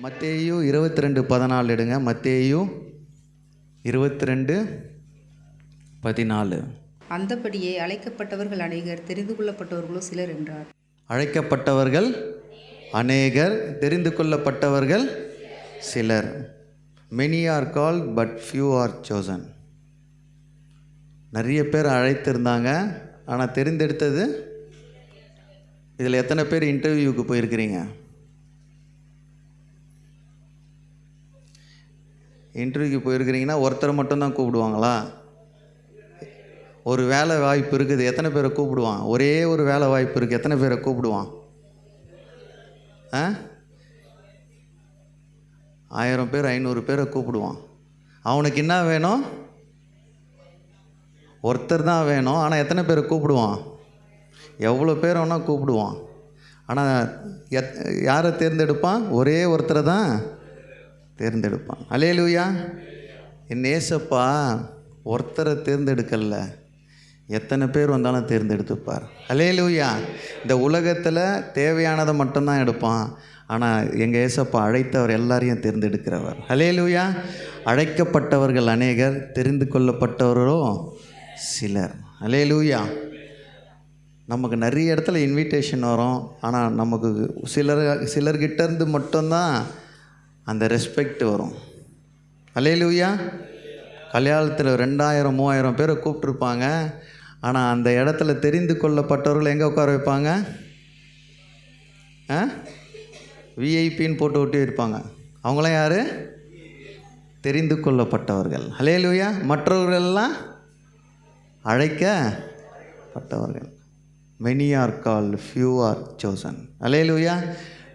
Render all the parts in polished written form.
மத்தேயு 22:14 எடுங்க. மத்தேயு 22:14. அந்தபடியே அழைக்கப்பட்டவர்கள் அநேகர், தெரிந்து கொள்ளப்பட்டவர்களோ சிலர் என்றார். அழைக்கப்பட்டவர்கள் அநேகர், தெரிந்து கொள்ளப்பட்டவர்கள் சிலர். Many are called but few are chosen. நிறைய பேர் அழைத்திருந்தாங்க, ஆனால் தெரிந்தெடுத்தது. இதில் எத்தனை பேர் இன்டர்வியூக்கு போயிருக்கிறீங்க? இன்டர்வியூக்கு போயிருக்கிறீங்கன்னா ஒருத்தரை மட்டும்தான் கூப்பிடுவாங்களா? ஒரு வேலை வாய்ப்பு இருக்குது, எத்தனை பேரை கூப்பிடுவான்? ஒரே ஒரு வேலை வாய்ப்பு இருக்குது, எத்தனை பேரை கூப்பிடுவான்? 1000 பேர் 500 பேரை கூப்பிடுவான். அவனுக்கு என்ன வேணும்? ஒருத்தர் தான் வேணும். ஆனால் எத்தனை பேரை கூப்பிடுவான்? எவ்வளோ பேர் வேணால் கூப்பிடுவான். ஆனால் யாரை தேர்ந்தெடுப்பான்? ஒரே ஒருத்தரை தான் தேர்ந்தெடுப்பான். அல்லேலூயா. என் ஏசப்பா ஒருத்தரை தேர்ந்தெடுக்கல, எத்தனை பேர் வந்தாலும் தேர்ந்தெடுத்துப்பார். அல்லேலூயா. இந்த உலகத்தில் தேவையானதை மட்டும்தான் எடுப்பான். ஆனால் எங்கள் ஏசப்பா அழைத்தவர் எல்லாரையும் தேர்ந்தெடுக்கிறவர். அல்லேலூயா. அழைக்கப்பட்டவர்கள் அநேகர், தெரிந்து கொள்ளப்பட்டவர்களோ சிலர். அல்லேலூயா. நமக்கு நிறைய இடத்துல இன்விடேஷன் வரும், ஆனால் நமக்கு சிலர்கிட்டேருந்து மட்டும்தான் அந்த ரெஸ்பெக்ட் வரும். அல்லேலூயா. கல்யாணத்தில் 2000-3000 பேரை கூப்பிட்ருப்பாங்க, ஆனால் அந்த இடத்துல தெரிந்து கொள்ளப்பட்டவர்கள் எங்கே உட்கார வைப்பாங்க? விஐபின்னு போட்டு ஒட்டி இருப்பாங்க. அவங்களாம் யார்? தெரிந்து கொள்ளப்பட்டவர்கள். அல்லேலூயா. மற்றவர்களெல்லாம் அழைக்கப்பட்டவர்கள். Many are called, few are chosen. அல்லேலூயா.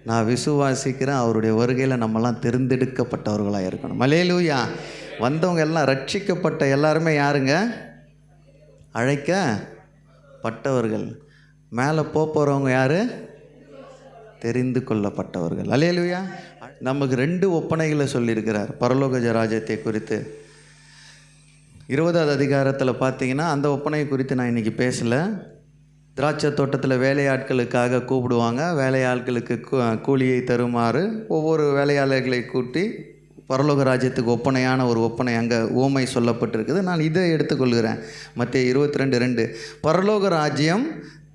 நான் விசுவாசிக்கிறேன், அவருடைய வருகையில் நம்மெல்லாம் தெரிந்தெடுக்கப்பட்டவர்களாக இருக்கணும். அல்லேலூயா. வந்தவங்க எல்லாம் ரட்சிக்கப்பட்ட எல்லாருமே யாருங்க? அழைக்கப்பட்டவர்கள். மேலே போகிறவங்க யார்? தெரிந்து கொள்ளப்பட்டவர்கள். அல்லேலூயா. நமக்கு 2 ஒப்பனைகளை சொல்லியிருக்கிறார் பரலோக ராஜ்யத்தை குறித்து. 20வது அதிகாரத்தில் பார்த்தீங்கன்னா, அந்த ஒப்பனை குறித்து நான் இன்றைக்கி பேசலை. திராட்சை தோட்டத்தில் வேலையாட்களுக்காக கூப்பிடுவாங்க. வேலையாட்களுக்கு கூலியை தருமாறு ஒவ்வொரு வேலையாளர்களை கூட்டி பரலோக ராஜ்யத்துக்கு ஒப்பனையான ஒரு ஒப்பனை அங்கே ஓமை சொல்லப்பட்டிருக்குது. நான் இதை எடுத்துக்கொள்கிறேன். மத்தேயு 22:2. பரலோக ராஜ்யம்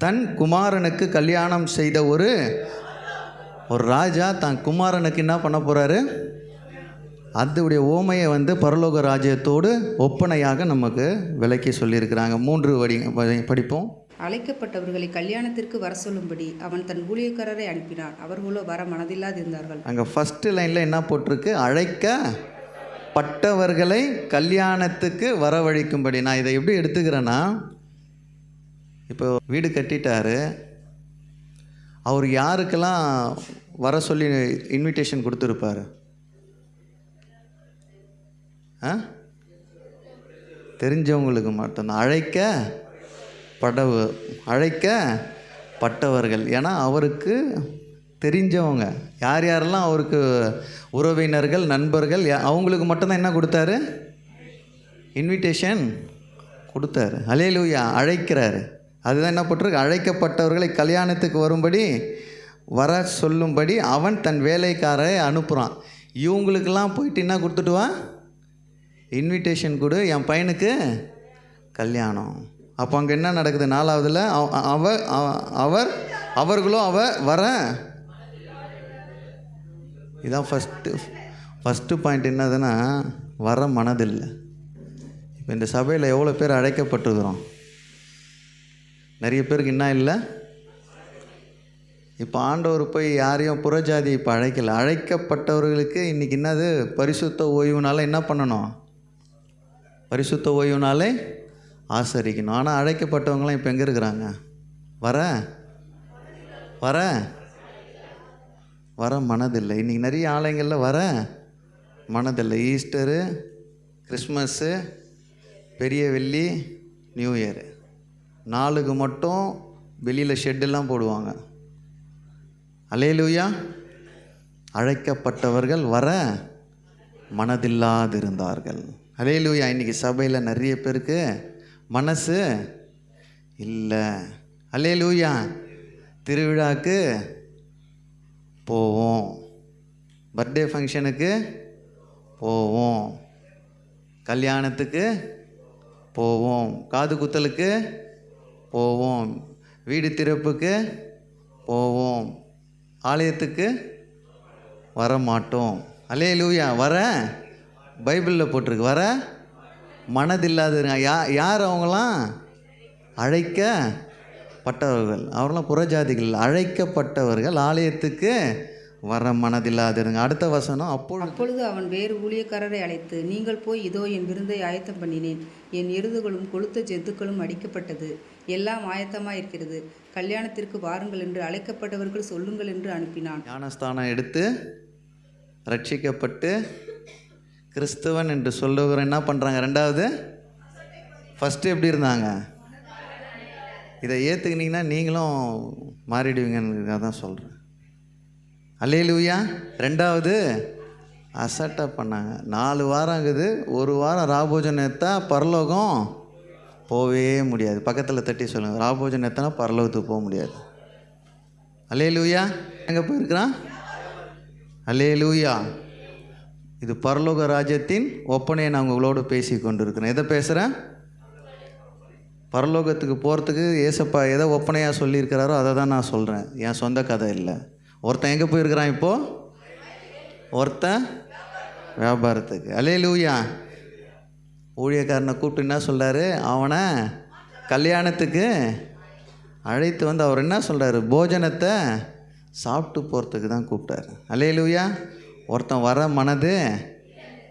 தன் குமாரனுக்கு கல்யாணம் செய்த ஒரு ராஜா தன் குமாரனுக்கு என்ன பண்ண போகிறாரு? அதோடைய ஓமையை பரலோக ராஜ்யத்தோடு ஒப்பனையாக நமக்கு விளக்கி சொல்லியிருக்கிறாங்க. 3 படிப்போம். அழைக்கப்பட்டவர்களை கல்யாணத்திற்கு வர சொல்லும்படி அவன் தன் ஊழியக்காரரை அனுப்பினான். அவர்களோ வர மனதில்லாதிருந்தார்கள். அங்கே ஃபஸ்ட்டு லைனில் என்ன போட்டிருக்கு? அழைக்கப்பட்டவர்களை கல்யாணத்துக்கு வரவழைக்கும்படி. நான் இதை எப்படி எடுத்துக்கிறேன்னா, இப்போ வீடு கட்டிட்டாரு, அவர் யாருக்கெல்லாம் வர சொல்லி இன்விடேஷன் கொடுத்துருப்பார்? தெரிஞ்சவங்களுக்கு மட்டும்தான். அழைக்கப்பட்டவர்கள். ஏன்னா அவருக்கு தெரிஞ்சவங்க யார் யாரெல்லாம் அவருக்கு உறவினர்கள், நண்பர்கள், அவங்களுக்கு மட்டும்தான் என்ன கொடுத்தாரு? இன்விடேஷன் கொடுத்தாரு. அல்லேலூயா. அழைக்கிறாரு. அதுதான் என்ன போட்டிருக்கு? அழைக்கப்பட்டவர்களை கல்யாணத்துக்கு வரும்படி வர சொல்லும்படி அவன் தன் வேலைக்காரரை அனுப்புகிறான். இவங்களுக்கெல்லாம் போயிட்டு என்ன கொடுத்துட்டு வா? இன்விடேஷன் கொடு, என் பையனுக்கு கல்யாணம். அப்போ அங்கே என்ன நடக்குது? 4வதுல அவர்களோ வர. இதான் ஃபஸ்ட்டு பாயிண்ட். என்னதுன்னா, வர மனதில்லை. இப்போ இந்த சபையில் எவ்வளோ பேர் அழைக்கப்பட்டுக்கிறோம்? நிறைய பேருக்கு என்ன இல்லை? இப்போ ஆண்டவர் போய் யாரையும் புறஜாதி இப்போ அழைக்கலை. அழைக்கப்பட்டவர்களுக்கு இன்றைக்கி என்னது? பரிசுத்த ஓய்வுனால என்ன பண்ணணும்? பரிசுத்த ஓய்வுனாலே ஆசரிக்கணும். ஆனால் அழைக்கப்பட்டவங்களாம் இப்போ எங்கே இருக்கிறாங்க? வர மனதில்லை. இன்றைக்கி நிறைய ஆலயங்களில் வர மனதில்லை. ஈஸ்டரு, கிறிஸ்மஸ்ஸு, பெரிய வெள்ளி, நியூ இயரு 4க்கு மட்டும் வெளியில் ஷெட்டெல்லாம் போடுவாங்க. அல்லேலூயா. அழைக்கப்பட்டவர்கள் வர மனதில்லாதிருந்தார்கள். அல்லேலூயா. இன்றைக்கி சபையில் நிறைய பேருக்கு மனசு இல்லை. அல்லேலூயா. திருவிழாக்கு போவோம், பர்த்டே ஃபங்க்ஷனுக்கு போவோம், கல்யாணத்துக்கு போவோம், காது குத்தலுக்கு போவோம், வீடு திறப்புக்கு போவோம், ஆலயத்துக்கு வர மாட்டோம். அல்லேலூயா. வர பைபிளில் போட்டிருக்கு, வர மனதில்லாதவங்க. யார் அவங்களாம்? அழைக்கப்பட்டவர்கள். அவர்களாம் புறஜாதிகள், அழைக்கப்பட்டவர்கள், ஆலயத்துக்கு வர மனதில்லாதவங்க. அடுத்த வசனம், அப்பொழுது அவன் வேறு ஊழியக்காரரை அழைத்து, நீங்கள் போய் இதோ என் விருந்தை ஆயத்தம் பண்ணினேன், என் எருதுகளும் கொழுத்த ஜந்துக்களும் அடிக்கப்பட்டது, எல்லாம் ஆயத்தமாயிருக்கிறது, கல்யாணத்திற்கு வாருங்கள் என்று அழைக்கப்பட்டவர்கள் சொல்லுங்கள் என்று அனுப்பினான். ஞானஸ்தானம் எடுத்து ரட்சிக்கப்பட்டு கிறிஸ்தவன் என்று சொல்லுகிற என்ன பண்ணுறாங்க? ரெண்டாவது, ஃபஸ்ட்டு எப்படி இருந்தாங்க? இதை ஏற்றுக்கினீங்கன்னா நீங்களும் மாறிடுவீங்கன்னு தான் சொல்கிறேன். அல்லேலூயா. ரெண்டாவது, அசட்டாக பண்ணாங்க. 4 வாரம் ஆகுது, 1 வாரம் ராபோஜன் எத்தா பரலோகம் போகவே முடியாது. பக்கத்தில் தட்டி சொல்லுங்கள், ராபோஜன் எத்தனா பரலோகத்துக்கு போக முடியாது. அல்லேலூயா. எங்கே போயிருக்கிறான்? அல்லேலூயா. இது பரலோக ராஜ்யத்தின் ஒப்பனையை நான் உங்களோடு பேசி கொண்டு இருக்கிறேன். எதை பேசுகிறேன்? பரலோகத்துக்கு போகிறதுக்கு ஏசப்பா எதை ஒப்பனையாக சொல்லியிருக்கிறாரோ அதை தான் நான் சொல்கிறேன். என் சொந்த கதை இல்லை. ஒருத்தன் எங்கே போயிருக்கிறான் இப்போது? ஒருத்தன் வியாபாரத்துக்கு. அல்லேலூயா. ஊழியக்காரனை கூப்பிட்டு என்ன சொல்கிறாரு? அவனை கல்யாணத்துக்கு அழைத்து வந்து அவர் என்ன சொல்கிறாரு? போஜனத்தை சாப்பிட்டு போகிறதுக்கு தான் கூப்பிட்டாரு. அல்லேலூயா. ஒருத்தன் வர மனது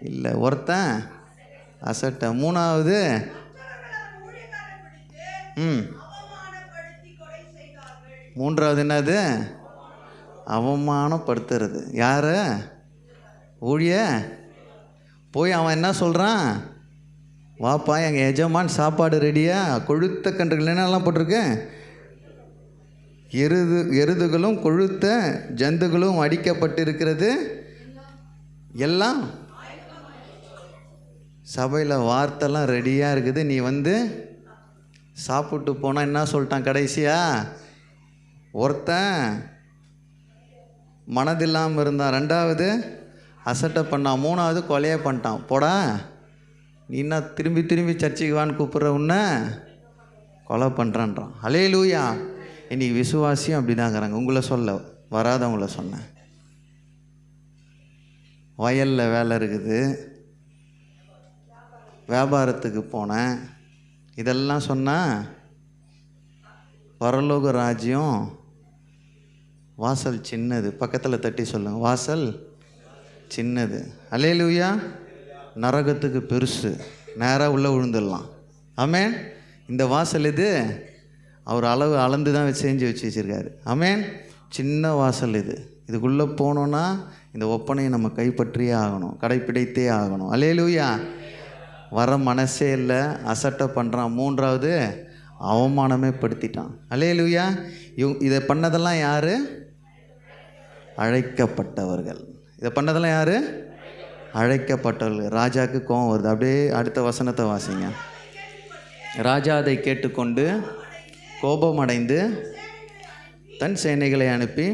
இல்லை, ஒருத்தன் அசட்டை. மூணாவது, மூன்றாவது என்னது? அவமானப்படுத்துறது. யார்? ஊழிய போய் அவன் என்ன சொல்கிறான்? வாப்பா எங்கள் எஜமான் சாப்பாடு ரெடியா, கொழுத்த கன்றுகள் என்னெல்லாம் போட்டிருக்கு, எருதுகளும் கொழுத்த ஜந்துகளும் அடிக்கப்பட்டிருக்கிறது, எல்லாம் சபையில் வார்த்தைலாம் ரெடியாக இருக்குது, நீ வந்து சாப்பிட்டு போனால் என்ன சொல்லிட்டான் கடைசியா? ஒருத்தன் மனதில்லாமல் இருந்தான், ரெண்டாவது அசட்டை பண்ணான், மூணாவது கொலையை பண்ணிட்டான். போடா நீ என்ன திரும்பி திரும்பி சர்ச்சைக்கு வான்னு கூப்பிட்ற, உன்னை கொலை பண்ணுறான்றான். அல்லேலூயா. இன்றைக்கி விசுவாசியும் அப்படி தாங்கிறாங்க. உங்களை சொல்ல வராதவங்கள சொன்னேன். வயலில் வேலை இருக்குது, வியாபாரத்துக்கு போனேன், இதெல்லாம் சொன்னால் பரலோக ராஜ்யம் வாசல் சின்னது. பக்கத்தில் தட்டி சொல்லுங்கள், வாசல் சின்னது. அல்லேலூயா. நரகத்துக்கு பெருசு, நேராக உள்ளே விழுந்துடலாம். ஆமேன். இந்த வாசல் இது அவர் அளந்து தான் செஞ்சு வச்சுருக்காரு. ஆமேன். சின்ன வாசல் இது. இதுக்குள்ளே போனோன்னா இந்த ஒப்பனையை நம்ம கைப்பற்றியே ஆகணும், கடைப்பிடித்தே ஆகணும். அல்லேலூயா. வர மனசே இல்லை, அசட்டை பண்ணுறான். மூன்றாவது, அவமானமே படுத்திட்டான். அல்லேலூயா. இதை பண்ணதெல்லாம் யார்? அழைக்கப்பட்டவர்கள். இதை பண்ணதெல்லாம் யார்? அழைக்கப்பட்டவர்கள். ராஜாவுக்கு கோபம் வருது. அப்படியே அடுத்த வசனத்தை வாசிங்க. ராஜா அதை கேட்டுக்கொண்டு கோபமடைந்து தன் சேனைகளை அனுப்பி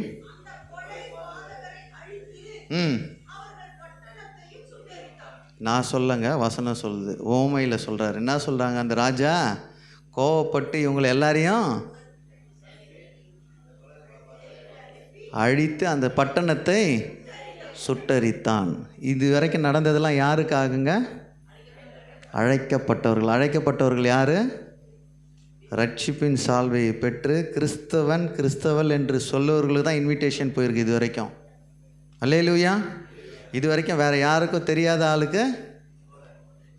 நான் சொல்லங்க, வசனம் சொல்லுது, ஓமையில் சொல்கிறார். என்ன சொல்கிறாங்க? அந்த ராஜா கோவப்பட்டு இவங்களை எல்லாரையும் அழித்து அந்த பட்டணத்தை சுட்டரித்தான். இது வரைக்கும் நடந்ததெல்லாம் யாருக்காகுங்க? அழைக்கப்பட்டவர்கள். அழைக்கப்பட்டவர்கள் யார்? ரட்சிப்பின் சால்வையை பெற்று கிறிஸ்தவள் என்று சொல்லுவவர்களுக்கு தான் இன்விடேஷன் போயிருக்கு இது வரைக்கும். அல்லேலூயா. இது வரைக்கும் வேறு யாருக்கும் தெரியாத ஆளுக்கு.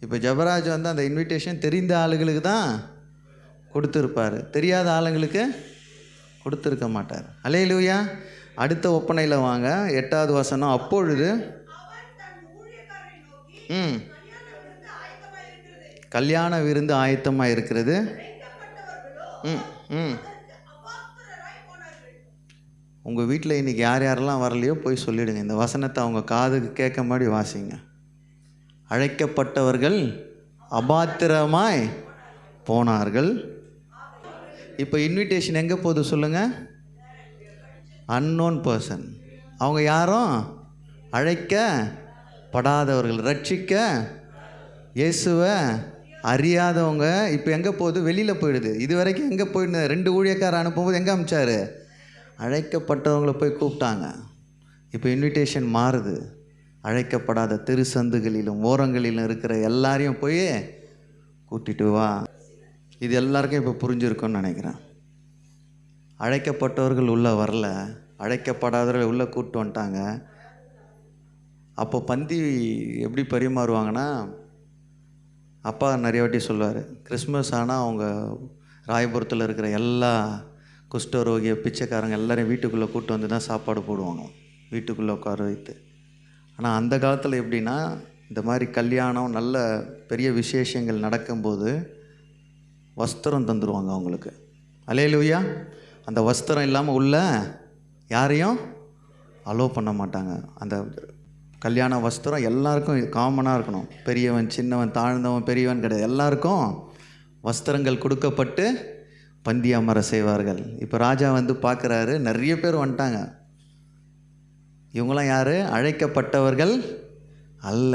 இப்போ ஜபராஜ் வந்து அந்த இன்விடேஷன் தெரிந்த ஆளுகளுக்கு தான் கொடுத்துருப்பார், தெரியாத ஆளுங்களுக்கு கொடுத்துருக்க மாட்டார். அல்லேலூயா. அடுத்த ஒப்பனையில் வாங்க, 8வது வசனம். அப்பொழுது கல்யாண விருந்து ஆயத்தமாக இருக்கிறது. உங்கள் வீட்டில் இன்றைக்கி யார் யாரெல்லாம் வரலையோ போய் சொல்லிவிடுங்க. இந்த வசனத்தை அவங்க காதுக்கு கேட்க மாதிரி வாசிங்க. அழைக்கப்பட்டவர்கள் அபாத்திரமாய் போனார்கள். இப்போ இன்விடேஷன் எங்கே போகுது சொல்லுங்கள்? Unknown person. அவங்க யாரும் அழைக்கப்படாதவர்கள், ரட்சிக்க இயேசுவை அறியாதவங்க இப்போ எங்கே போகுது? வெளியில் போயிடுது. இது வரைக்கும் எங்கே போயிடுது? 2 ஊழியக்காரர் அனுப்பும்போது எங்கே அனுப்பிச்சார்? அழைக்கப்பட்டவங்களை போய் கூப்பிட்டாங்க. இப்போ இன்விடேஷன் மாறுது. அழைக்கப்படாத திருசந்துகளிலும் ஓரங்களிலும் இருக்கிற எல்லாரையும் போய் கூட்டிட்டு வா. இது எல்லாருக்கும் இப்போ புரிஞ்சிருக்குன்னு நினைக்கிறேன். அழைக்கப்பட்டவர்கள் உள்ளே வரல, அழைக்கப்படாதவர்கள் உள்ளே கூப்பிட்டு வந்துட்டாங்க. அப்போ பந்தி எப்படி பரிமாறுவாங்கன்னா, அப்பா நிறைய வாட்டி சொல்லுவார், கிறிஸ்மஸ் ஆனால் அவங்க ராயபுரத்தில் இருக்கிற எல்லா குஷ்டரோகிய பிச்சைக்காரங்க எல்லாரையும் வீட்டுக்குள்ளே கூப்பிட்டு வந்து தான் சாப்பாடு போடுவாங்க, வீட்டுக்குள்ளே உட்கார வைத்து. ஆனால் அந்த காலத்தில் எப்படின்னா, இந்த மாதிரி கல்யாணம் நல்ல பெரிய விசேஷங்கள் நடக்கும்போது வஸ்திரம் தந்துடுவாங்க அவங்களுக்கு. அல்லேலூயா. அந்த வஸ்திரம் இல்லாமல் உள்ள யாரையும் அலோவ் பண்ண மாட்டாங்க. அந்த கல்யாண வஸ்திரம் எல்லாருக்கும் காமனாக இருக்கணும். பெரியவன் சின்னவன் தாழ்ந்தவன் பெரியவன் கிடையாது, எல்லாருக்கும் வஸ்திரங்கள் கொடுக்கப்பட்டு பந்தி அமர செய்வார்கள். இப்போ ராஜா வந்து பார்க்குறாரு, நிறைய பேர் வந்துட்டாங்க. இவங்களாம் யார்? அழைக்கப்பட்டவர்கள் அல்ல,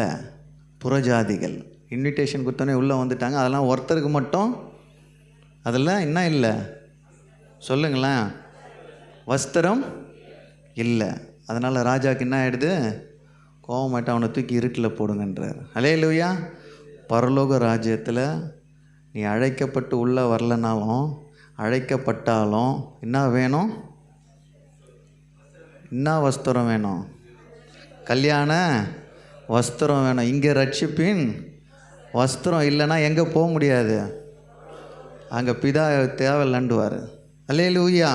புறஜாதிகள். இன்விடேஷன் கொடுத்தோன்னே உள்ளே வந்துட்டாங்க. அதெல்லாம் ஒருத்தருக்கு மட்டும் அதெல்லாம் என்ன இல்லை சொல்லுங்களேன்? வஸ்திரம் இல்லை. அதனால் ராஜாவுக்கு என்ன ஆகிடுது? கோவமாட்ட அவனை தூக்கி இருட்டில் போடுங்கன்றார். அல்லேலூயா. பரலோக ராஜ்யத்தில் நீ அழைக்கப்பட்டு உள்ளே வரலனாலும் அழைக்கப்பட்டாலும் என்ன வேணும்? என்ன வஸ்திரம் வேணும்? கல்யாண வஸ்திரம் வேணும். இங்கே ரட்சிப்பின் வஸ்திரம் இல்லைன்னா எங்கே போக முடியாது? அங்கே பிதா தேவையில்லண்டுவார். அல்லேலூயா,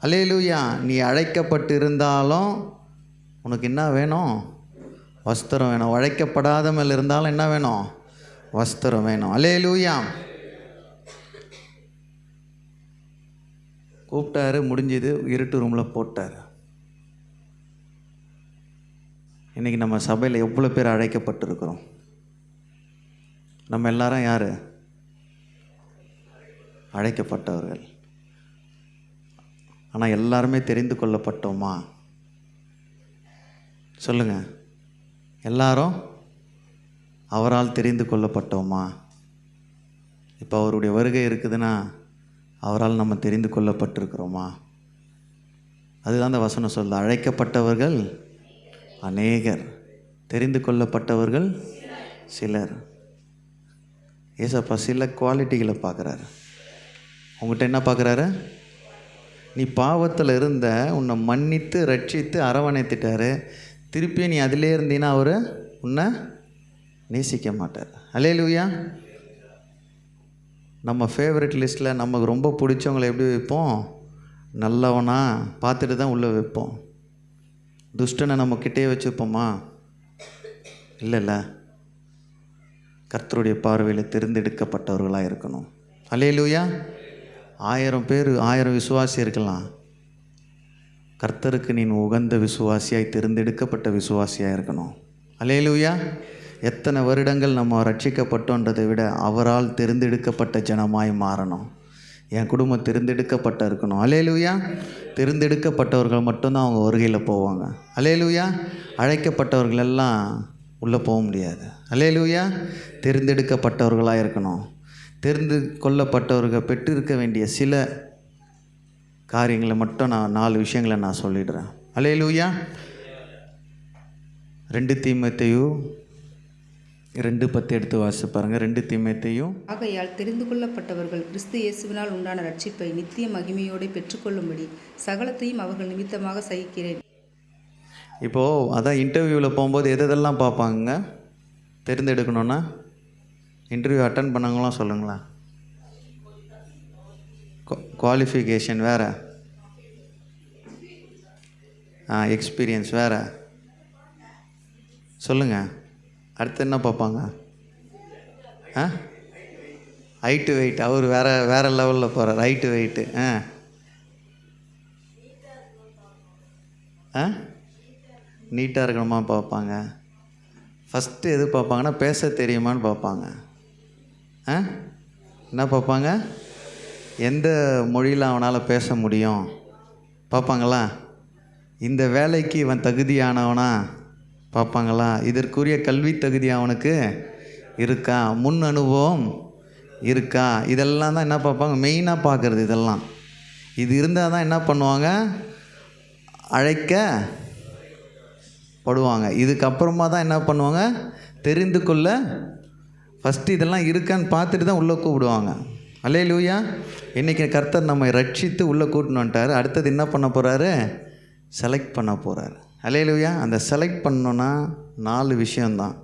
அல்லேலூயா. நீ அழைக்கப்பட்டு இருந்தாலும் உனக்கு என்ன வேணும்? வஸ்திரம் வேணும். அழைக்கப்படாத மேல் இருந்தாலும் என்ன வேணும்? வஸ்திரம் வேணும். அல்லேலூயா. கூப்பிட்டாரு, முடிஞ்சது, இருட்டு ரூமில் போட்டார். இன்றைக்கி நம்ம சபையில் எவ்வளோ பேர் அழைக்கப்பட்டிருக்கிறோம்? நம்ம எல்லாரும் யார்? அழைக்கப்பட்டவர்கள். ஆனால் எல்லாருமே தெரிந்து கொள்ளப்பட்டோமா? சொல்லுங்கள். எல்லாரும் அவரால் தெரிந்து கொள்ளப்பட்டோமா? இப்போ அவருடைய வருகை இருக்குதுன்னா அவரால் நம்ம தெரிந்து கொள்ளப்பட்டிருக்கிறோமா? அதுதான் அந்த வசனம் சொல்லுது. அழைக்கப்பட்டவர்கள் அநேகர், தெரிந்து கொள்ளப்பட்டவர்கள் சிலர். ஏசப்பா சில குவாலிட்டிகளை பார்க்குறாரு. உங்கள்கிட்ட என்ன பார்க்குறாரு? நீ பாவத்தில் இருந்த உன்னை மன்னித்து ரட்சித்து அரவணைத்துட்டார். திருப்பி நீ அதிலே இருந்தீன்னா அவர் உன்னை நேசிக்க மாட்டார். அல்லேலூயா. நம்ம ஃபேவரட் லிஸ்ட்டில் நமக்கு ரொம்ப பிடிச்சவங்களை எப்படி வைப்போம்? நல்லவனா பார்த்துட்டு தான் உள்ளே வைப்போம். துஷ்டனை நம்ம கிட்டே வச்சுப்போமா? இல்லைல்ல. கர்த்தருடைய பார்வையில் தேர்ந்தெடுக்கப்பட்டவர்களாக இருக்கணும். அல்லேலூயா. 1000 பேர் 1000 விசுவாசி இருக்கலாம். கர்த்தருக்கு நீ உகந்த விசுவாசியாய் தேர்ந்தெடுக்கப்பட்ட விசுவாசியாக இருக்கணும். அல்லேலூயா. எத்தனை வருடங்கள் நம்ம ரட்சிக்கப்பட்டோன்றதை விட அவரால் தேர்ந்தெடுக்கப்பட்ட ஜனமாய் மாறணும். என் குடும்பம் தேர்ந்தெடுக்கப்பட்ட இருக்கணும். அல்லேலூயா. தேர்ந்தெடுக்கப்பட்டவர்கள் மட்டும்தான் அவங்க வருகையில் போவாங்க. அல்லேலூயா. அழைக்கப்பட்டவர்கள் எல்லாம் உள்ளே போக முடியாது. அல்லேலூயா. தேர்ந்தெடுக்கப்பட்டவர்களாக இருக்கணும். தெரிந்து கொள்ளப்பட்டவர்கள் பெற்றிருக்க வேண்டிய சில காரியங்களை மட்டும் நான் 4 விஷயங்களை நான் சொல்லிடுறேன். அல்லேலூயா. 2 தீமோத்தேயு 2:10 எடுத்து வாசி பாருங்க. 2 தீமோத்தேயு. ஆகையால் தெரிந்து கொள்ளப்பட்டவர்கள் கிறிஸ்து இயேசுவினால் உண்டான ரட்சிப்பை நித்திய மகிமையோடு பெற்றுக்கொள்ளும்படி சகலத்தையும் அவர்கள் நிமித்தமாக சகிக்கிறேன். இப்போது அதான் இன்டர்வியூவில் போகும்போது எதெல்லாம் பார்ப்பாங்க? தெரிந்தெடுக்கணுன்னா இன்டர்வியூ அட்டன் பண்ணவங்களாம் சொல்லுங்களேன். குவாலிஃபிகேஷன் வேறு, எக்ஸ்பீரியன்ஸ் வேறு. சொல்லுங்கள். அடுத்து என்ன பார்ப்பாங்க? Height weight. அவர் வேறு லெவலில் போகிறார். Height weight. நீட்டாக இருக்கணுமா பார்ப்பாங்க. ஃபஸ்ட்டு எது பார்ப்பாங்கன்னா பேச தெரியுமான்னு பார்ப்பாங்க. என்ன பார்ப்பாங்க? எந்த மொழியில் அவனால் பேச முடியும் பார்ப்பாங்களா? இந்த வேலைக்கு இவன் தகுதியானவனா பார்ப்பாங்களா? இதற்குரிய கல்வி தகுதி அவனுக்கு இருக்கா, முன் அனுபவம் இருக்கா, இதெல்லாம் தான் என்ன பார்ப்பாங்க, மெயினாக பார்க்குறது. இதெல்லாம் இது இருந்தால் தான் என்ன பண்ணுவாங்க, அழைக்கப்படுவாங்க. இதுக்கப்புறமா தான் என்ன பண்ணுவாங்க, தெரிந்து கொள்ள. ஃபஸ்ட்டு இதெல்லாம் இருக்கான்னு பார்த்துட்டு தான் உள்ளே கூப்பிடுவாங்க. அல்லேலூயா. இன்றைக்கி கர்த்தர் நம்மை ரட்சித்து உள்ளே கூட்டின்னு வந்துட்டார். அடுத்தது என்ன பண்ண போகிறாரு, செலக்ட் பண்ண போகிறாரு. அல்லேலூயா. அந்த செலக்ட் பண்ணோன்னா 4 விஷயந்தான்.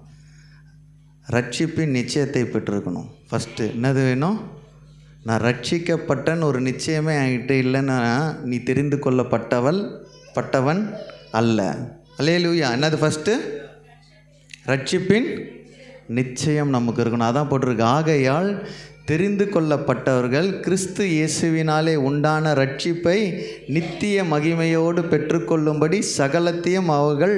ரட்சிப்பின் நிச்சயத்தை பெற்றிருக்கணும். ஃபஸ்ட்டு என்னது வேணும், நான் ரட்சிக்கப்பட்டன்னு ஒரு நிச்சயமே என்கிட்ட இல்லைன்னா நீ தெரிந்து பட்டவன் அல்ல. அல்லேலூயா. என்னது ஃபஸ்ட்டு, ரட்சிப்பின் நிச்சயம் நமக்கு இருக்கணும். அதான் போட்டிருக்கு, ஆகையால் தெரிந்து கொள்ளப்பட்டவர்கள் கிறிஸ்து இயேசுவினாலே உண்டான ரட்சிப்பை நித்திய மகிமையோடு பெற்றுக்கொள்ளும்படி சகலத்தையும் அவர்கள்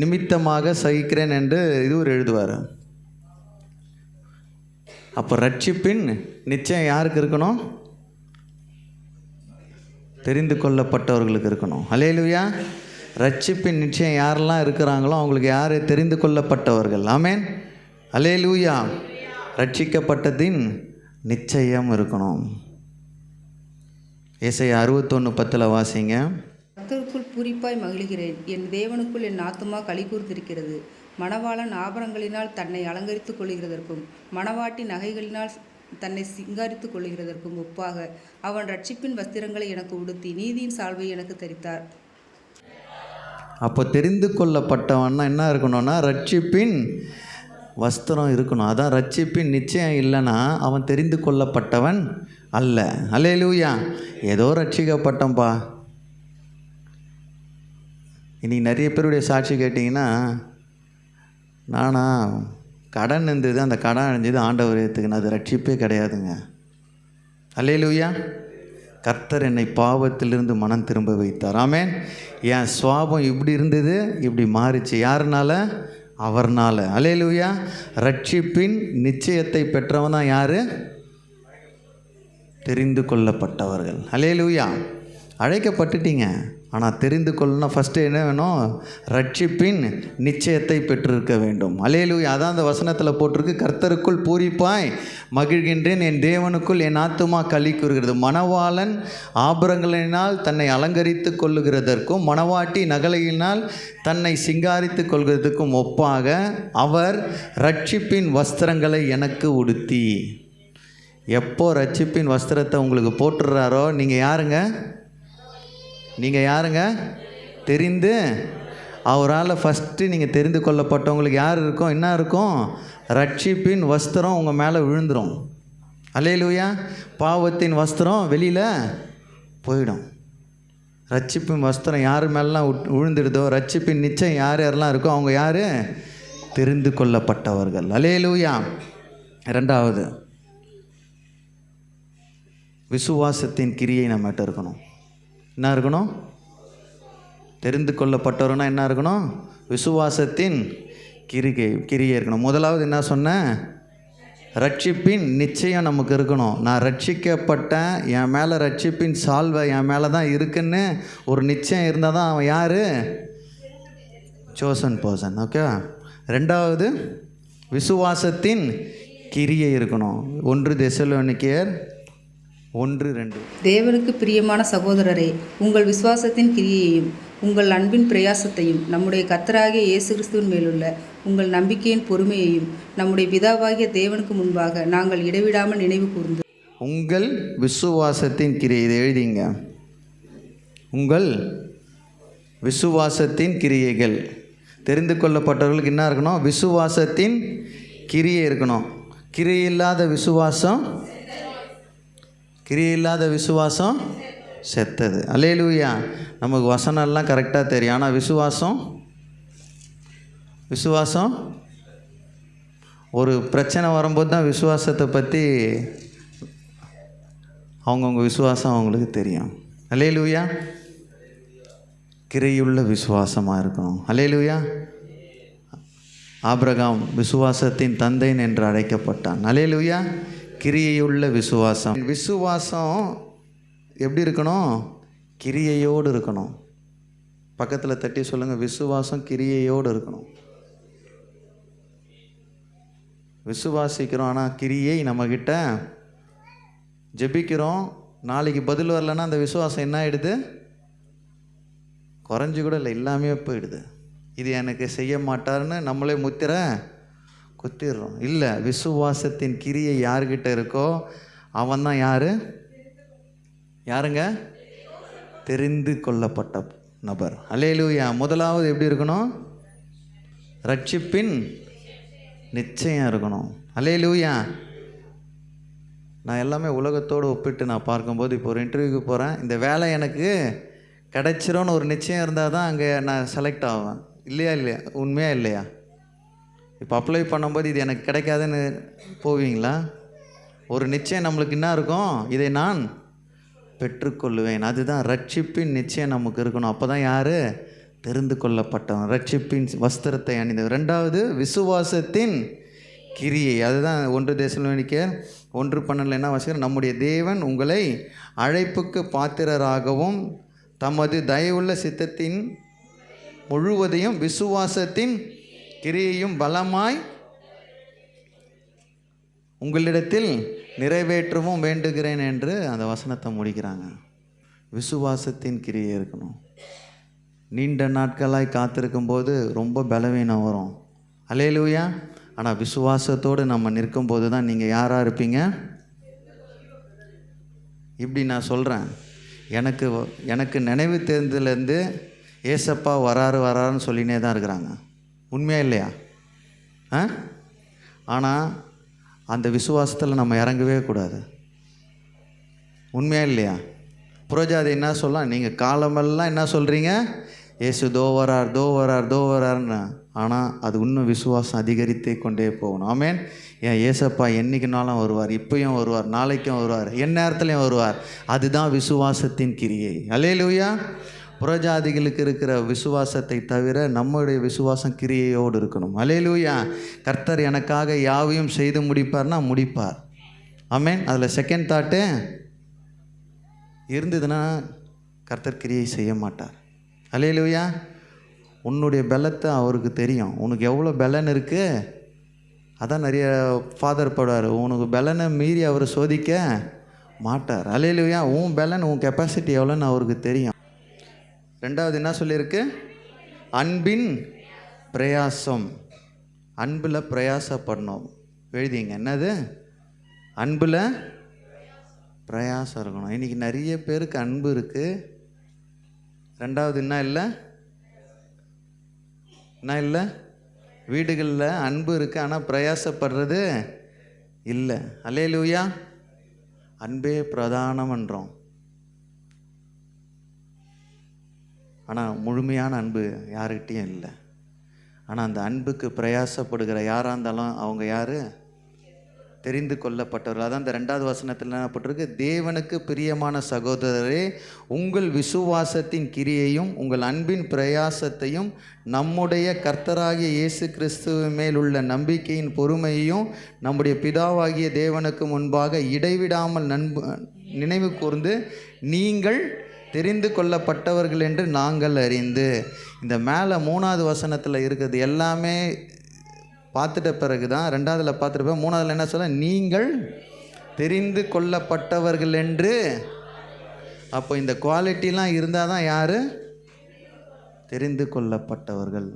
நிமித்தமாக சகிக்கிறேன் என்று இதுவர் எழுதுவார். அப்போ ரட்சிப்பின் நிச்சயம் யாருக்கு இருக்கணும், தெரிந்து கொள்ளப்பட்டவர்களுக்கு இருக்கணும். அல்லேலூயா. ரட்சிப்பின் நிச்சயம் யாரெல்லாம் இருக்கிறாங்களோ அவங்களுக்கு யார், தெரிந்து கொள்ளப்பட்டவர்கள். ஆமென். அல்லேலூயா. ரட்சிக்கப்பட்டதின் நிச்சயம் இருக்கணும். ஏசாயா 61:10 வாசிங்க. கர்த்தருக்குள் பூரிப்பாய் மகிழ்கிறேன், என் தேவனுக்குள் என் ஆத்துமா களி கூர்ந்திருக்கிறது. மணவாளன் ஆபரணங்களினால் தன்னை அலங்கரித்துக் கொள்கிறதற்கும் மணவாட்டி நகைகளினால் தன்னை சிங்காரித்துக் கொள்கிறதற்கும் ஒப்பாக அவன் ரட்சிப்பின் வஸ்திரங்களை எனக்கு உடுத்தி நீதியின் சால்வை எனக்கு தரித்தார். அப்போ தெரிந்து கொள்ளப்பட்டவன்னா என்ன இருக்கணும்னா, ரட்சிப்பின் வஸ்திரம் இருக்கணும். அதான் ரட்சிப்பின் நிச்சயம் இல்லைன்னா அவன் தெரிந்து கொள்ளப்பட்டவன் அல்ல. அல்லேலூயா. ஏதோ ரட்சிக்கப்பட்டோம்ப்பா. இன்றைக்கி நிறைய பேருடைய சாட்சி கேட்டிங்கன்னா, நானா கடன் இருந்தது, அந்த கடன் அடைஞ்சது ஆண்டவர் ஏற்றுக்குன்னு, அது ரட்சிப்பே கிடையாதுங்க. அல்லேலூயா. கர்த்தர் என்னை பாவத்திலிருந்து மனம் திரும்ப வைத்தார். ஆமென். என் சுவாபம் இப்படி இருந்தது, இப்படி மாறிச்சு. யாருனால, அவர்னால. அல்லேலூயா. ரட்சிப்பின் நிச்சயத்தை பெற்றவன் தான் யார், தெரிந்து கொள்ளப்பட்டவர்கள். அல்லேலூயா. அழைக்கப்பட்டுட்டீங்க, ஆனால் தெரிந்து கொள்ளணும். ஃபஸ்ட்டு என்ன வேணும், ரட்சிப்பின் நிச்சயத்தை பெற்றிருக்க வேண்டும். அல்லேலூயா. அதான் அந்த வசனத்தில் போட்டிருக்கு, கர்த்தருக்குள் பூரிப்பாய் மகிழ்கின்றேன், என் தேவனுக்குள் என் ஆத்துமா களி கூறுகிறது. மணவாளன் ஆபரணங்களினால் தன்னை அலங்கரித்து கொள்ளுகிறதற்கும் மணவாட்டி நகைகளினால் தன்னை சிங்காரித்து கொள்கிறதுக்கும் ஒப்பாக அவர் ரட்சிப்பின் வஸ்திரங்களை எனக்கு உடுத்தி. எப்போ ரட்சிப்பின் வஸ்திரத்தை உங்களுக்கு போட்டுடுறாரோ, நீங்கள் யாருங்க, தெரிந்து அவரால் ஃபஸ்ட்டு நீங்கள் தெரிந்து கொள்ளப்பட்டவங்களுக்கு யார் இருக்கும், என்ன இருக்கும், ரட்சிப்பின் வஸ்திரம் உங்கள் மேலே விழுந்துடும். அல்லேலூயா. பாவத்தின் வஸ்திரம் வெளியில் போயிடும். ரட்சிப்பின் வஸ்திரம் யார் மேலாம் விழுந்துடுதோ, ரட்சிப்பின் நிச்சயம் யாரெல்லாம் இருக்கோ அவங்க யார், தெரிந்து கொள்ளப்பட்டவர்கள். அல்லேலூயா. 2வது, விசுவாசத்தின் கிரியை நம்மகிட்ட இருக்கணும். என்ன இருக்கணும், தெரிந்து கொள்ளப்பட்டவர்னா என்ன இருக்கணும், விசுவாசத்தின் கிரியை இருக்கணும். முதலாவது என்ன சொன்னேன், ரட்சிப்பின் நிச்சயம் நமக்கு இருக்கணும். நான் ரட்சிக்கப்பட்டேன், என் மேலே ரட்சிப்பின் சால்வை என் மேலே தான் இருக்குன்னு ஒரு நிச்சயம் இருந்தால் தான் அவன் யார், சோசன் பர்சன். ஓகே. 2வது, விசுவாசத்தின் கிரியை இருக்கணும். 1 தெசலோனிக்கேயர் 1:2. தேவனுக்கு பிரியமான சகோதரரே, உங்கள் விசுவாசத்தின் கிரியையையும் உங்கள் அன்பின் பிரயாசத்தையும் நம்முடைய கர்த்தராகிய இயேசு கிறிஸ்துவின் மேலுள்ள உங்கள் நம்பிக்கையின் பொறுமையையும் நம்முடைய பிதாவாகிய தேவனுக்கு முன்பாக நாங்கள் இடைவிடாமல் நினைவு கூர்ந்து. உங்கள் விசுவாசத்தின் கிரியை, இதை எழுதிங்க. உங்கள் விசுவாசத்தின் கிரியைகள். தெரிந்து கொள்ளப்பட்டவர்களுக்கு என்ன இருக்கணும், விசுவாசத்தின் கிரியை இருக்கணும். கிரியில்லாத விசுவாசம் செத்தது. அல்லேலூயா. நமக்கு வசனம்லாம் கரெக்டாக தெரியும், ஆனால் விசுவாசம் ஒரு பிரச்சனை வரும்போது தான் விசுவாசத்தை பற்றி அவங்கவுங்க விசுவாசம் அவங்களுக்கு தெரியும். அல்லேலூயா. கிரியுள்ள விசுவாசமாக இருக்கணும். அல்லேலூயா. ஆபிரகாம் விசுவாசத்தின் தந்தைன் என்று அழைக்கப்பட்டான். அல்லேலூயா. கிரியையுள்ள விசுவாசம். விசுவாசம் எப்படி இருக்கணும், கிரியையோடு இருக்கணும். பக்கத்தில் தட்டி சொல்லுங்கள், விசுவாசம் கிரியையோடு இருக்கணும். விசுவாசிக்கிறோம், ஆனால் கிரியை நம்மக்கிட்ட. ஜெபிக்கிறோம், நாளைக்கு பதில் வரலன்னா அந்த விசுவாசம் என்ன ஆகிடுது? குறைஞ்சி கூட இல்லை, எல்லாமே போயிடுது. இது எனக்கு செய்ய மாட்டார்னு நம்மளே முத்திரை குத்திடுறோம். இல்லை, விசுவாசத்தின் கிரியை யார்கிட்ட இருக்கோ அவன் தான் யாருங்க? தெரிந்து கொள்ளப்பட்ட நபர். அல்லேலூயா. முதலாவது எப்படி இருக்கணும்? ரட்சிப்பின் நிச்சயம் இருக்கணும். அல்லேலூயா. நான் எல்லாமே உலகத்தோடு ஒப்பிட்டு நான் பார்க்கும்போது, இப்போ ஒரு இன்டர்வியூக்கு போகிறேன், இந்த வேலை எனக்கு கிடைச்சிரும்னு ஒரு நிச்சயம் இருந்தால் தான் அங்கே நான் செலக்ட் ஆவேன். இல்லையா? உண்மையாக இல்லையா? இப்போ அப்ளை பண்ணும்போது இது எனக்கு கிடைக்காதுன்னு போவீங்களா? ஒரு நிச்சயம் நம்மளுக்கு என்ன இருக்கும்? இதை நான் பெற்றுக்கொள்ளுவேன். அதுதான் ரட்சிப்பின் நிச்சயம் நமக்கு இருக்கணும். அப்போ தான் யார்? தெரிந்து கொள்ளப்பட்டவன், ரட்சிப்பின் வஸ்திரத்தை அணிந்தவர். ரெண்டாவது விசுவாசத்தின் கிரியை. அதுதான் 1 தெசலோனிக்கேயர் 1:12 என்ன வாசிக்கிறோம்? நம்முடைய தேவன் உங்களை அழைப்புக்கு பாத்திரராகவும் தமது தயவுள்ள சித்தத்தின் முழுவதையும் விசுவாசத்தின் கிரியையும் பலமாய் உங்களிடத்தில் நிறைவேற்றவும் வேண்டுகிறேன் என்று அந்த வசனத்தை முடிக்கிறாங்க. விசுவாசத்தின் கிரியை இருக்கணும். நீண்ட நாட்களாய் காத்திருக்கும் போது ரொம்ப பலவீனம் வரும். அல்லேலூயா. ஆனால் விசுவாசத்தோடு நம்ம நிற்கும்போது தான் நீங்கள் யாராக இருப்பீங்க? இப்படி நான் சொல்கிறேன், எனக்கு நினைவு தெரிந்ததுலேருந்து ஏசப்பா வராருன்னு சொல்லினே தான் இருக்கிறாங்க. உண்மையா இல்லையா? ஆனால் அந்த விசுவாசத்தில் நம்ம இறங்கவே கூடாது. உண்மையா இல்லையா? புறஜாதி என்ன சொல்லலாம்? நீங்கள் காலமெல்லாம் என்ன சொல்கிறீங்க? ஏசு தோ வரார்னு. ஆனால் அது இன்னும் விசுவாசம் அதிகரித்தே கொண்டே போகணும். ஆமேன். ஏன் ஏசப்பா என்றைக்குனாலும் வருவார், இப்பயும் வருவார், நாளைக்கும் வருவார், எந்நேரத்துலையும் வருவார். அதுதான் விசுவாசத்தின் கிரியை. அல்லேலூயா. புறஜாதிகளுக்கு இருக்கிற விசுவாசத்தை தவிர நம்முடைய விசுவாசம் கிரியையோடு இருக்கணும். அல்லேலூயா. கர்த்தர் எனக்காக யாவையும் செய்து முடிப்பார்னா முடிப்பார். ஆமேன். அதில் செகண்ட் தாட்டு இருந்ததுன்னா கர்த்தர் கிரியை செய்ய மாட்டார். அல்லேலூயா. உன்னுடைய பலத்தை அவருக்கு தெரியும். உனக்கு எவ்வளோ பலன் இருக்குது, அதான் நிறைய ஃபாதர் படுவார், உனக்கு பலனை மீறி அவர் சோதிக்க மாட்டார். அல்லேலூயா. உன் பலன், உன் கெப்பாசிட்டி எவ்வளோன்னு அவருக்கு தெரியும். ரெண்டாவது என்ன சொல்லியிருக்கு? அன்பின் பிரயாசம். அன்பில் பிரயாசப்படணும். எழுதிங்க, என்னது? அன்பில் பிரயாசம் இருக்கணும். இன்றைக்கி நிறைய பேருக்கு அன்பு இருக்குது. ரெண்டாவது என்ன இல்லை? வீடுகளில் அன்பு இருக்குது, ஆனால் பிரயாசப்படுறது இல்லை. அல்லேலூயா. அன்பே பிரதானம்ன்றோம். ஆனால் முழுமையான அன்பு யாருக்கிட்டையும் இல்லை. ஆனால் அந்த அன்புக்கு பிரயாசப்படுகிற யாராக இருந்தாலும் அவங்க யார்? தெரிந்து கொள்ளப்பட்டவர்கள். அதான் இந்த 2வது வசனத்தில் என்ன போட்டிருக்கு? தேவனுக்கு பிரியமான சகோதரரே, உங்கள் விசுவாசத்தின் கிரியையும் உங்கள் அன்பின் பிரயாசத்தையும் நம்முடைய கர்த்தராகிய இயேசு கிறிஸ்துவ மேல் உள்ள நம்பிக்கையின் பொறுமையையும் நம்முடைய பிதாவாகிய தேவனுக்கு முன்பாக இடைவிடாமல் நினைவு கூர்ந்து நீங்கள் தெரிந்து கொள்ளப்பட்டவர்கள் என்று நாங்கள் அறிந்து. இந்த மேலே 3வது வசனத்தில் இருக்கிறது எல்லாமே பார்த்துட்ட பிறகு தான் 2வதுல பார்த்துட்டு 3வதுல என்ன சொல்ல? நீங்கள் தெரிந்து கொள்ளப்பட்டவர்கள் என்று. அப்போ இந்த குவாலிட்டிலாம் இருந்தால் தான் யார்? தெரிந்து கொள்ளப்பட்டவர்கள்.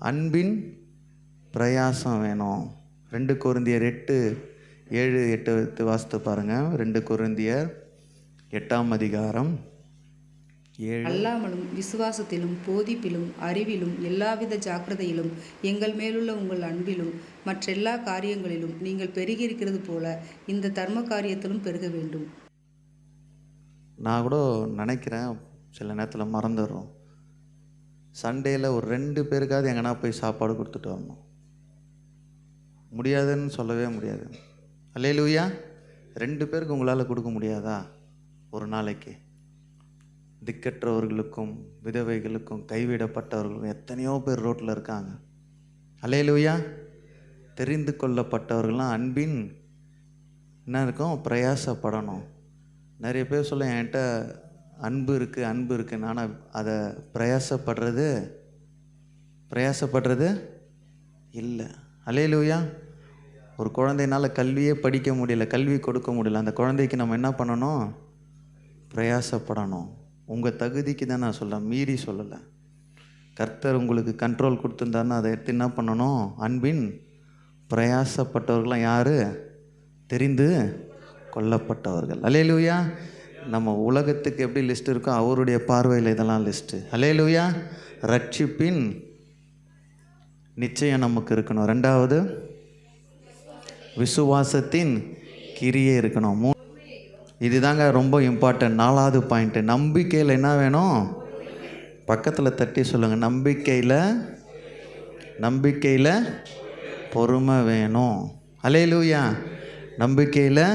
அன்பின் பிரயாசம் வேணும். 2 கொரிந்தியர் 8:7-8 வாசித்து பாருங்கள். 2 கொரிந்தியர் 8ஆம் அதிகாரம் 7. அல்லாமலும் விசுவாசத்திலும் போதிப்பிலும் அறிவிலும் எல்லாவித ஜாக்கிரதையிலும் எங்கள் மேலுள்ள உங்கள் அன்பிலும் மற்றெல்லா காரியங்களிலும் நீங்கள் பெருகியிருக்கிறது போல இந்த தர்ம காரியத்திலும் பெருக வேண்டும். நான் கூட நினைக்கிறேன், சில நேரத்தில் மறந்துடுறோம். சண்டேயில் ஒரு 2 பேருக்காவது எங்கன்னா போய் சாப்பாடு கொடுத்துட்டு வரணும். முடியாதுன்னு சொல்லவே முடியாது. அல்லேலூயா. 2 பேருக்கு உங்களால் கொடுக்க முடியாதா ஒரு நாளைக்கு? திக்கற்றவர்களுக்கும் விதவைகளுக்கும் கைவிடப்பட்டவர்களுக்கும் எத்தனையோ பேர் ரோட்டில் இருக்காங்க. அல்லேலூயா. தெரிந்து கொள்ளப்பட்டவர்கள்லாம் அன்பின் என்ன இருக்கும்? பிரயாசப்படணும். நிறைய பேர் சொல்ல, என்கிட்ட அன்பு இருக்குன்னு, ஆனால் அதை பிரயாசப்படுறது இல்லை. அல்லேலூயா. ஒரு குழந்தைனால கல்வியே படிக்க முடியல, கல்வி கொடுக்க முடியல. அந்த குழந்தைக்கு நம்ம என்ன பண்ணணும்? பிரயாசப்படணும். உங்கள் தகுதிக்கு தான் நான் சொல்கிறேன், மீறி சொல்லலை. கர்த்தர் உங்களுக்கு கண்ட்ரோல் கொடுத்துருந்தாருன்னா அதை எடுத்து என்ன பண்ணணும்? அன்பின் பிரயாசப்பட்டவர்களாம் யார்? தெரிந்து கொல்லப்பட்டவர்கள். அல்லேலூயா. நம்ம உலகத்துக்கு எப்படி லிஸ்ட் இருக்கோ அவருடைய பார்வையில் இதெல்லாம் லிஸ்ட்டு. அல்லேலூயா. ரட்சிப்பின் நிச்சயம் நமக்கு இருக்கணும். 2வது விசுவாசத்தின் கிரியை இருக்கணும். இதுதாங்க ரொம்ப இம்பார்ட்டன்ட். 4வது பாயிண்ட்டு, நம்பிக்கையில் என்ன வேணும்? பக்கத்தில் தட்டி சொல்லுங்கள், நம்பிக்கையில் பொறுமை வேணும். அல்லேலூயா. நம்பிக்கையில்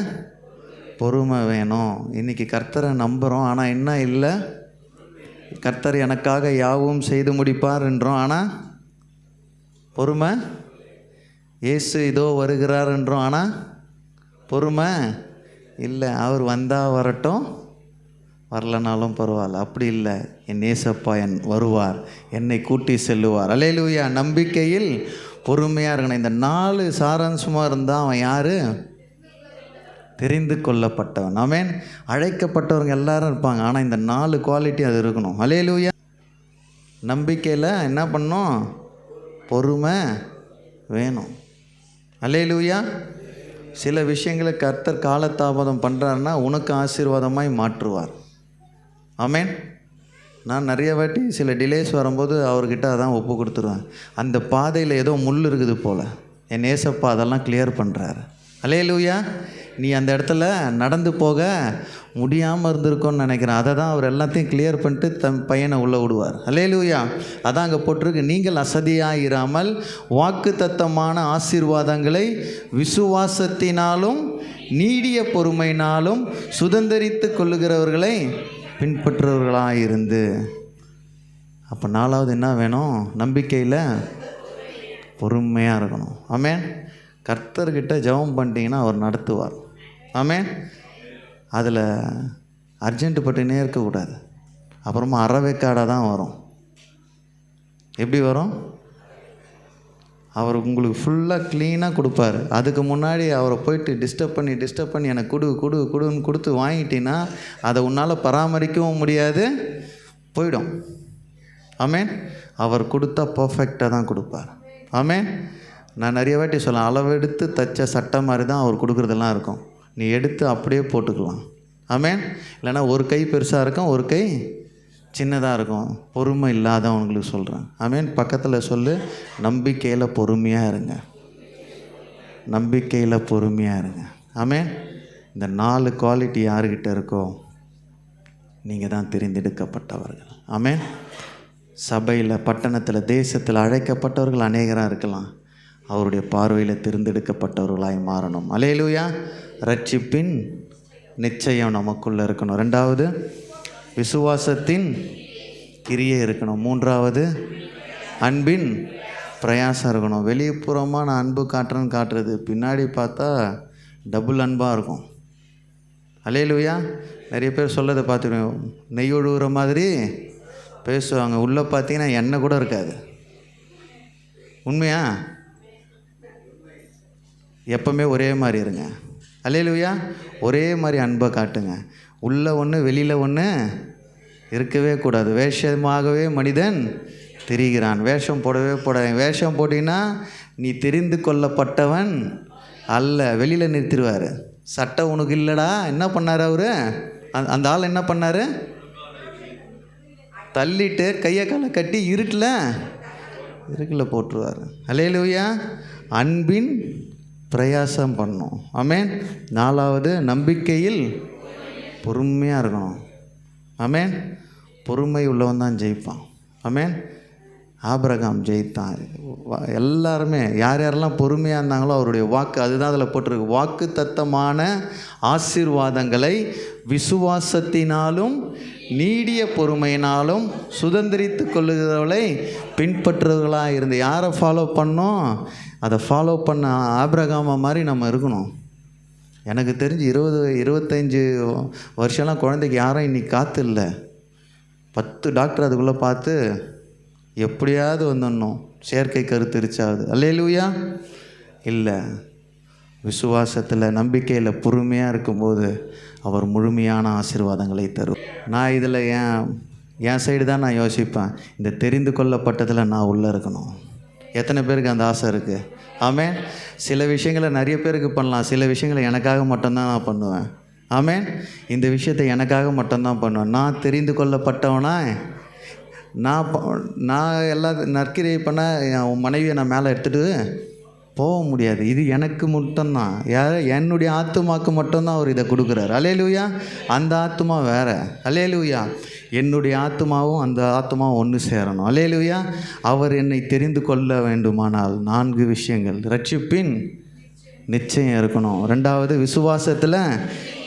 பொறுமை வேணும். இன்றைக்கி கர்த்தரை நம்புகிறோம், ஆனால் என்ன இல்லை? கர்த்தர் எனக்காக யாவும் செய்து முடிப்பார் என்றோம், ஆனால் பொறுமை. இயேசு இதோ வருகிறார் என்றோம், ஆனால் பொறுமை இல்லை. அவர் வந்தால் வரட்டும், வரலனாலும் பரவாயில்ல. அப்படி இல்லை. என் ஏசப்பா வருவார், என்னை கூட்டி செல்லுவார். அல்லேலூயா. நம்பிக்கையில் பொறுமையாக இருக்கணும். இந்த 4 சாராம்சமாக இருந்தால் அவன் யார்? தெரிந்து கொள்ளப்பட்டவன். ஆமென். அழைக்கப்பட்டவங்க எல்லாரும் இருப்பாங்க, ஆனால் இந்த 4 குவாலிட்டி அது இருக்கணும். அல்லேலூயா. நம்பிக்கையில் என்ன பண்ணணும்? பொறுமை வேணும். அல்லேலூயா. சில விஷயங்களை கர்த்தர் காலதாமதம் பண்ணுறாருன்னா உனக்கு ஆசீர்வாதமாய் மாற்றுவார். ஆமென். நான் நிறைய வாட்டி சில டிலேஸ் வரும்போது அவர்கிட்ட அதான் ஒப்பு கொடுத்துருவேன். அந்த பாதையில் ஏதோ முள் இருக்குது போல், என் ஏசப்பா அதெல்லாம் கிளியர் பண்ணுறாரு. அல்லேலூயா. நீ அந்த இடத்துல நடந்து போக முடியாமல் இருந்திருக்கோன்னு நினைக்கிறேன். அதை தான் அவர் எல்லாத்தையும் கிளியர் பண்ணிட்டு தன் பையனை உள்ளே விடுவார். அல்லேலூயா. அதான் அங்கே போட்டிருக்கு, நீங்கள் அசதியாயிராமல் வாக்குத்தத்தமான ஆசீர்வாதங்களை விசுவாசத்தினாலும் நீடிய பொறுமையினாலும் சுதந்தரித்து கொள்ளுகிறவர்களை பின்பற்றுறவர்களாயிருந்து. அப்போ 4வது என்ன வேணும்? நம்பிக்கையில் பொறுமையாக இருக்கணும். ஆமென். கர்த்தர்கிட்ட ஜெபம் பண்ணிட்டீங்கன்னா அவர் நடத்துவார். ஆமென். அதில் அர்ஜென்ட் பட்டுனே இருக்கக்கூடாது. அப்புறமா அறவேக்காடாக தான் வரும். எப்படி வரும்? அவர் உங்களுக்கு ஃபுல்லாக க்ளீனாக கொடுப்பார். அதுக்கு முன்னாடி அவரை போயிட்டு டிஸ்டர்ப் பண்ணி எனக்கு கொடுன்னு கொடுத்து வாங்கிட்டீங்கன்னா அதை உன்னால் பராமரிக்கவும் முடியாது, போயிடும். ஆமென். அவர் கொடுத்தா பர்ஃபெக்டாக தான் கொடுப்பார். ஆமென். நான் நிறைய வாட்டி சொல்லலாம், அளவெடுத்து தைச்ச சட்டை மாதிரி தான் அவர் கொடுக்குறதெல்லாம் இருக்கும். நீ எடுத்து அப்படியே போட்டுக்கலாம். ஆமென். இல்லைன்னா ஒரு கை பெருசாக இருக்கும், ஒரு கை சின்னதாக இருக்கும். பொறுமை இல்லாதவங்களுக்கு சொல்கிறேன். ஆமென். பக்கத்தில் சொல்லு, நம்பிக்கையில் பொறுமையாக இருங்க. நம்பிக்கையில் பொறுமையாக இருங்க. ஆமென். இந்த 4 குவாலிட்டி யாருக்கிட்ட இருக்கோ நீங்கள் தான் தெரிந்தெடுக்கப்பட்டவர்கள். ஆமென். சபையில், பட்டணத்தில், தேசத்தில் அழைக்கப்பட்டவர்கள் அநேகராக இருக்கலாம். அவருடைய பார்வையில் தெரிந்தெடுக்கப்பட்டவர்களாய் மாறணும். அல்லேலூயா. ரட்சிப்பின் நிச்சயம் நமக்குள்ளே இருக்கணும். 2வது விசுவாசத்தின் கிரியை இருக்கணும். 3வது அன்பின் பிரயாசம் இருக்கணும். வெளிப்புறமாக நான் அன்பு காட்டுறது, பின்னாடி பார்த்தா டபுள் அன்பாக இருக்கும். அல்லேலூயா. நிறைய பேர் சொல்லதை பார்த்துருவேன், நெய் ஒழுகுற மாதிரி பேசுவாங்க, உள்ளே பார்த்தீங்கன்னா எண்ணெய் கூட இருக்காது. உண்மையா? எப்பவுமே ஒரே மாதிரி இருங்க. அல்லேலூயா. ஒரே மாதிரி அன்பை காட்டுங்க. உள்ள ஒன்று வெளியில் ஒன்று இருக்கவே கூடாது. வேஷமாகவே மனிதன் திரிகிறான். வேஷம் போடாது. வேஷம் போட்டிங்கன்னா நீ தெரிந்து கொள்ளப்பட்டவன் அல்ல, வெளியில் நிறுத்திடுவார். சட்டை உனக்கு இல்லைடா. என்ன பண்ணார் அவர்? அந்த ஆள் என்ன பண்ணார்? தள்ளிட்டு கையை காலை கட்டி இருட்டில் போட்டுருவார். அல்லேலூயா. அன்பின் பிரயாசம் பண்ணணும். ஆமென். 4வது நம்பிக்கையில் பொறுமையாக இருக்கணும். ஆமென். பொறுமை உள்ளவன் தான் ஜெயிப்பான். ஆமென். ஆபிரகாம் ஜெயித்தான். எல்லாருமே யாரெல்லாம் பொறுமையாக இருந்தாங்களோ அவருடைய வாக்கு, அதுதான் அதில் போட்டிருக்கு, வாக்கு தத்தமான ஆசீர்வாதங்களை விசுவாசத்தினாலும் நீடிய பொறுமையினாலும் சுதந்திரித்து கொள்ளுகிறவர்களை பின்பற்றுவர்களாக இருந்து. யாரை ஃபாலோ பண்ணோம்? அதை ஃபாலோ பண்ண ஆபிரகாமை மாதிரி நம்ம இருக்கணும். எனக்கு தெரிஞ்சு 25 வருஷம்லாம் குழந்தைக்கு யாரும் இன்றைக்கி காற்று இல்லை. 10 டாக்டர் அதுக்குள்ளே பார்த்து எப்படியாவது வந்துடணும், செயற்கை கருத்திருச்சாவது. அல்லேலூயா. இல்லை, விசுவாசத்தில் நம்பிக்கையில் பொறுமையாக இருக்கும்போது அவர் முழுமையான ஆசீர்வாதங்களை தரும். நான் இதில் என் சைடு தான் நான் யோசிப்பேன், இந்த தெரிந்து கொள்ளப்பட்டதில் நான் உள்ளே இருக்கணும். எத்தனை பேருக்கு அந்த ஆசை இருக்குது? ஆமேன். சில விஷயங்களை நிறைய பேருக்கு பண்ணலாம், சில விஷயங்களை எனக்காக மட்டும்தான் நான் பண்ணுவேன். ஆமேன். இந்த விஷயத்தை எனக்காக மட்டும்தான் பண்ணுவேன். நான் தெரிந்து கொள்ளப்பட்டவனா, நான் எல்லா நற்கிரியை பண்ண என் மனைவியை நான் மேலே எடுத்துகிட்டு போக முடியாது. இது எனக்கு மட்டும்தான், என்னுடைய ஆத்துமாக்கு மட்டும்தான் அவர் இதை கொடுக்குறாரு. அல்லேலூயா. அந்த ஆத்துமா வேறு. அல்லேலூயா. என்னுடைய ஆத்துமாவும் அந்த ஆத்துமாவும் ஒன்று சேரணும். அல்லேலூயா. அவர் என்னை தெரிந்து கொள்ள வேண்டுமானால் 4 விஷயங்கள். ரட்சிப்பின் நிச்சயம் இருக்கணும். 2வது விசுவாசத்தில்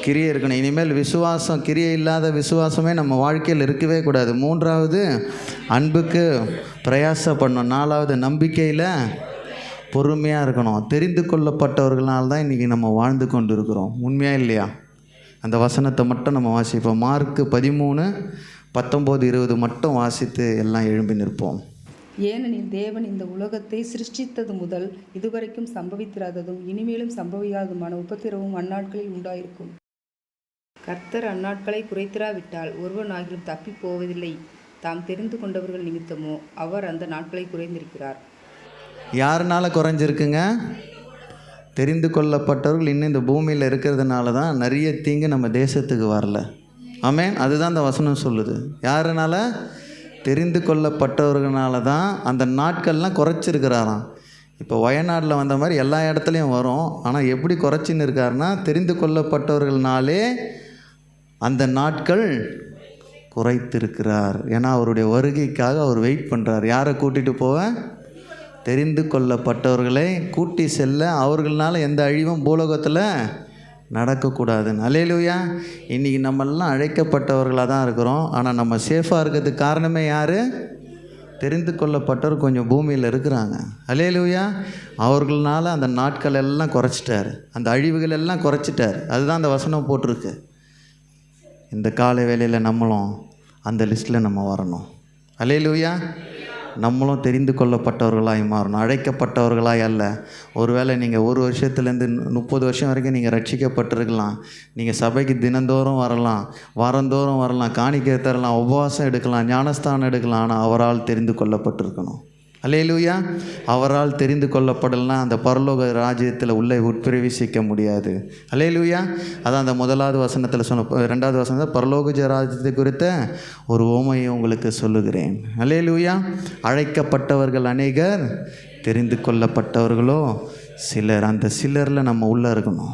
கிரியை இருக்கணும். இனிமேல் விசுவாசம், கிரியை இல்லாத விசுவாசமே நம்ம வாழ்க்கையில் இருக்கவே கூடாது. 3வது அன்புக்கு பிரயாசப்படணும். 4வது நம்பிக்கையில் பொறுமையாக இருக்கணும். தெரிந்து கொள்ளப்பட்டவர்களால் தான் இன்றைக்கி நம்ம வாழ்ந்து கொண்டு இருக்கிறோம். உண்மையாக இல்லையா? அந்த வசனத்தை மட்டும் நம்ம வாசிப்போம். மார்க்கு 13, 19, 20 மட்டும் வாசித்து எல்லாம் எழும்பி நிற்போம். ஏனெனில் தேவன் இந்த உலகத்தை சிருஷ்டித்தது முதல் இதுவரைக்கும் சம்பவித்திராததும் இனிமேலும் சம்பவியாததுமான உபத்திரவும் அந்நாட்களில் உண்டாயிருக்கும். கர்த்தர் அந்நாட்களை குறைத்திராவிட்டால் ஒருவனாகிலும் தப்பி போவதில்லை. தாம் தெரிந்து கொண்டவர்கள் நிமித்தமோ அவர் அந்த நாட்களை குறைந்திருக்கிறார். யாருனால குறைஞ்சிருக்குங்க? தெரிந்து கொள்ளப்பட்டவர்கள் இன்னும் இந்த பூமியில் இருக்கிறதுனால தான் நிறைய தீங்கு நம்ம தேசத்துக்கு வரல. ஆமேன். அதுதான் அந்த வசனம் சொல்லுது. யாருனால? தெரிந்து கொள்ளப்பட்டவர்களால தான் அந்த நாட்கள்லாம் குறைச்சிருக்கிறாராம். இப்போ வயநாட்டில் வந்த மாதிரி எல்லா இடத்துலையும் வரும். ஆனால் எப்படி குறைச்சின்னு இருக்காருன்னா, தெரிந்து கொள்ளப்பட்டவர்கள்னாலே அந்த நாட்கள் குறைத்திருக்கிறார். ஏன்னா அவருடைய வருகைக்காக அவர் வெயிட் பண்ணுறார். யாரை கூட்டிகிட்டு போவ? தெரிந்து கொள்ளப்பட்டவர்களை கூட்டி செல்ல. அவர்களால் எந்த அழிவும் பூலோகத்தில் நடக்கக்கூடாதுன்னு. அல்லேலூயா. இன்றைக்கி நம்மெல்லாம் அழைக்கப்பட்டவர்களாக தான் இருக்கிறோம். ஆனால் நம்ம சேஃபாக இருக்கிறதுக்கு காரணமே யார்? தெரிந்து கொள்ளப்பட்டவர் கொஞ்சம் பூமியில் இருக்கிறாங்க. அல்லேலூயா. அவர்களால் அந்த நாட்கள் எல்லாம் குறைச்சிட்டார், அந்த அழிவுகள் எல்லாம் குறைச்சிட்டார். அதுதான் அந்த வசனம் போட்டிருக்கு. இந்த காலை வேளையில் நம்மளும் அந்த லிஸ்ட்டில் நம்ம வரணும். அல்லேலூயா. நம்மளும் தெரிந்து கொள்ளப்பட்டவர்களாய் மாறணும், அழைக்கப்பட்டவர்களாய் அல்ல. ஒருவேளை நீங்கள் 1 வருஷத்துலேருந்து 30 வருஷம் வரைக்கும் நீங்கள் ரட்சிக்கப்பட்டிருக்கலாம். நீங்கள் சபைக்கு தினந்தோறும் வரலாம், வாரந்தோறும் வரலாம், காணிக்கை தரலாம், உபவாசம் எடுக்கலாம், ஞானஸ்தானம் எடுக்கலாம். ஆனால் அவரால் தெரிந்து கொள்ளப்பட்டிருக்கணும். அல்லேலூயா. அவரால் தெரிந்து கொள்ளப்படலைன்னா அந்த பரலோக ராஜ்யத்தில் உள்ளே உட்பிரவேசிக்க முடியாது. அல்லேலூயா. அதான் அந்த 1வது வசனத்தில் சொன்ன 2வது வசனத்தில் பரலோக ராஜ்யத்தை குறித்த ஒரு உவமையை உங்களுக்கு சொல்லுகிறேன். அல்லேலூயா. அழைக்கப்பட்டவர்கள் அநேகர், தெரிந்து கொள்ளப்பட்டவர்களோ சிலர். அந்த சிலரில் நம்ம உள்ளே இருக்கணும்.